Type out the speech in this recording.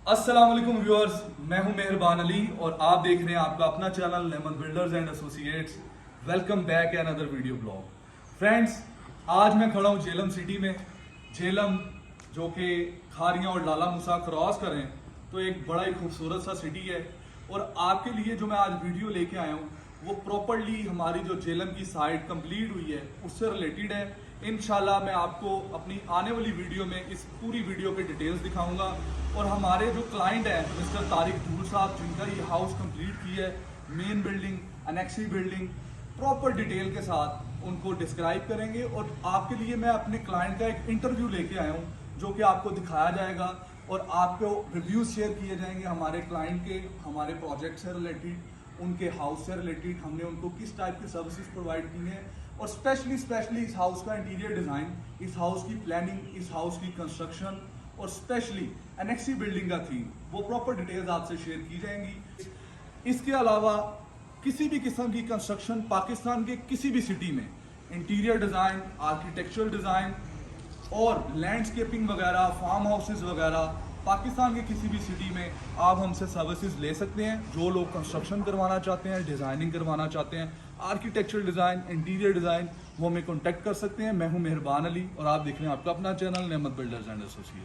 अस्सलाम वालेकुम व्यूअर्स, मैं हूं मेहरबान अली और आप देख रहे हैं आपका अपना channel lemon builders and associates. Welcome back another video blog. Friends, आज मैं खड़ा हूं झेलम सिटी में। झेलम जो कि खारियां और लाला मूसा क्रॉस करें तो एक बड़ा ही खूबसूरत सा सिटी है। और आपके लिए जो मैं आज वीडियो लेके आया हूँ वो प्रॉपरली हमारी जो झेलम की साइट कंप्लीट हुई है उससे रिलेटेड है। इंशाल्लाह मैं आपको अपनी आने वाली वीडियो में इस पूरी वीडियो के डिटेल्स दिखाऊंगा। और हमारे जो क्लाइंट हैं मिस्टर तारिक धूल साहब, जिनका ये हाउस कंप्लीट की है, main building, annexe building, proper detail के साथ उनको डिस्क्राइब करेंगे। और आपके लिए मैं अपने क्लाइंट का एक इंटरव्यू लेके आया हूँ जो कि आपको दिखाया जाएगा और आपको रिव्यूज शेयर किए जाएंगे हमारे क्लाइंट के, हमारे प्रोजेक्ट से रिलेटेड, उनके हाउस से रिलेटेड, हमने उनको किस टाइप की सर्विसेज प्रोवाइड की हैं और स्पेशली इस हाउस का इंटीरियर डिज़ाइन, इस हाउस की प्लानिंग, इस हाउस की कंस्ट्रक्शन और स्पेशली एनेक्सी बिल्डिंग का थीम, वो प्रॉपर डिटेल्स आपसे शेयर की जाएंगी। इसके अलावा किसी भी किस्म की कंस्ट्रक्शन पाकिस्तान के किसी भी सिटी में, इंटीरियर डिज़ाइन, आर्किटेक्चरल डिज़ाइन और लैंडस्केपिंग वगैरह, फार्म हाउसेज वगैरह, पाकिस्तान के किसी भी सिटी में आप हमसे सर्विसेज ले सकते हैं। जो लोग कंस्ट्रक्शन करवाना चाहते हैं, डिज़ाइनिंग करवाना चाहते हैं, आर्किटेक्चरल डिज़ाइन, इंटीरियर डिज़ाइन, वो हमें कॉन्टैक्ट कर सकते हैं। मैं हूं मेहरबान अली और आप देख रहे हैं आपका अपना चैनल नेमत बिल्डर्स एंड एसोसिएट्स।